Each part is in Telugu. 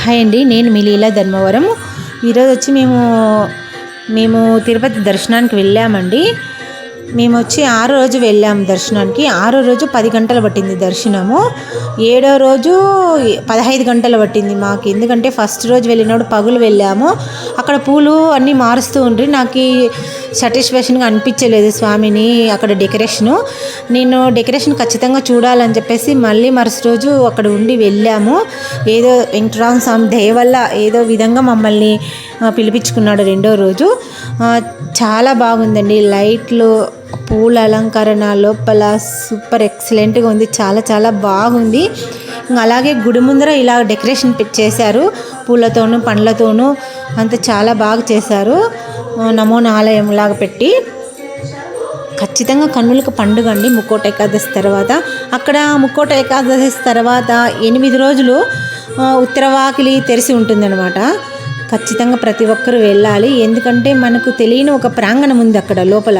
హాయ్ అండి, నేను మీ లీలా ధర్మవరం. ఈరోజు వచ్చి మేము తిరుపతి దర్శనానికి వెళ్ళామండి. మేము వచ్చి 6వ రోజు వెళ్ళాము దర్శనానికి. 6వ రోజు 10 గంటలు పట్టింది దర్శనము. 7వ రోజు 15 గంటలు పట్టింది మాకు. ఎందుకంటే ఫస్ట్ రోజు వెళ్ళినప్పుడు పగులు వెళ్ళాము. అక్కడ పూలు అన్నీ మారుస్తూ ఉండ్రి. నాకు సాటిస్ఫాక్షన్గా అనిపించలేదు స్వామిని అక్కడ డెకరేషను. నేను డెకరేషన్ ఖచ్చితంగా చూడాలని చెప్పేసి మళ్ళీ మరుసటి రోజు అక్కడ ఉండి వెళ్ళాము. ఏదో వెంకటరామ స్వామి దయ వల్ల ఏదో విధంగా మమ్మల్ని పిలిపించుకున్నాడు 2వ రోజు. చాలా బాగుందండి. లైట్లు, పూల అలంకరణ లోపల సూపర్ ఎక్సలెంట్గా ఉంది. చాలా చాలా బాగుంది. అలాగే గుడి ముందర ఇలా డెకరేషన్ చేశారు, పూలతోనూ పండ్లతోనూ అంతా చాలా బాగా చేశారు. నమూనా ఆలయం లాగా పెట్టి ఖచ్చితంగా కన్నులకు పండుగ అండి. ముక్కోట ఏకాదశి తర్వాత అక్కడ ముక్కోట ఏకాదశి తర్వాత 8 రోజులు ఉత్తరవాకిలి తెరిచి ఉంటుందన్నమాట. ఖచ్చితంగా ప్రతి ఒక్కరూ వెళ్ళాలి. ఎందుకంటే మనకు తెలియని ఒక ప్రాంగణం ఉంది అక్కడ లోపల.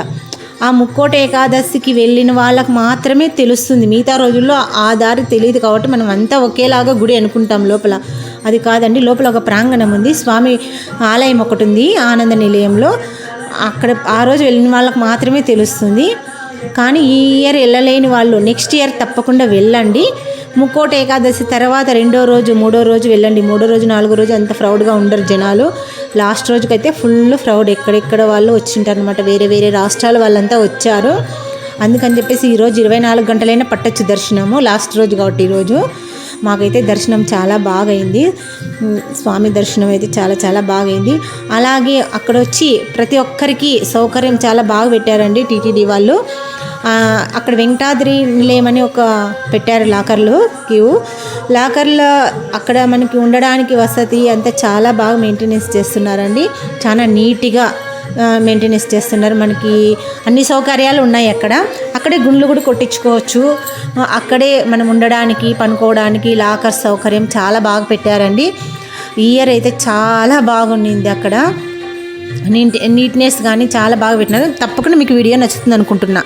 ఆ ముక్కోట ఏకాదశికి వెళ్ళిన వాళ్ళకి మాత్రమే తెలుస్తుంది. మిగతా రోజుల్లో ఆ దారి తెలియదు కాబట్టి మనం అంతా ఒకేలాగా గుడి అనుకుంటాం. లోపల అది కాదండి. లోపల ఒక ప్రాంగణం ఉంది. స్వామి ఆలయం ఒకటి ఉంది ఆనంద నిలయంలో. అక్కడ ఆ రోజు వెళ్ళిన వాళ్ళకి మాత్రమే తెలుస్తుంది. కానీ ఈ ఇయర్ వెళ్ళలేని వాళ్ళు నెక్స్ట్ ఇయర్ తప్పకుండా వెళ్ళండి. ముక్కోట ఏకాదశి తర్వాత 2వ రోజు 3వ రోజు వెళ్ళండి. 3వ రోజు 4వ రోజు అంత ఫ్రౌడ్గా ఉండరు జనాలు. లాస్ట్ రోజుకైతే ఫుల్ ఫ్రౌడ్, ఎక్కడెక్కడ వాళ్ళు వచ్చింటారు అనమాట. వేరే వేరే రాష్ట్రాల వాళ్ళంతా వచ్చారు. అందుకని చెప్పేసి ఈరోజు 24 గంటలైనా పట్టొచ్చు దర్శనము. లాస్ట్ రోజు కాబట్టి ఈరోజు మాకైతే దర్శనం చాలా బాగా అయింది. స్వామి దర్శనం అయితే చాలా చాలా బాగా అయింది. అలాగే అక్కడ వచ్చి ప్రతి ఒక్కరికి సౌకర్యం చాలా బాగా పెట్టారండి టీటీడీ వాళ్ళు. అక్కడ వెంకటాద్రి నిలయం అని ఒక పెట్టారు లాకర్లో అక్కడ మనకి ఉండడానికి వసతి అంతా చాలా బాగా మెయింటెనెన్స్ చేస్తున్నారండి. చాలా నీట్గా మెయింటెనెన్స్ చేస్తున్నారు. మనకి అన్ని సౌకర్యాలు ఉన్నాయి అక్కడే గుండ్లు కూడా కొట్టించుకోవచ్చు. అక్కడే మనం ఉండడానికి, పనుకోవడానికి లాకర్ సౌకర్యం చాలా బాగా పెట్టారండి. ఈ ఇయర్ అయితే చాలా బాగుండింది. అక్కడ నీట్నెస్ కానీ చాలా బాగా పెట్టినారు. తప్పకుండా మీకు వీడియో నచ్చుతుంది అనుకుంటున్నా.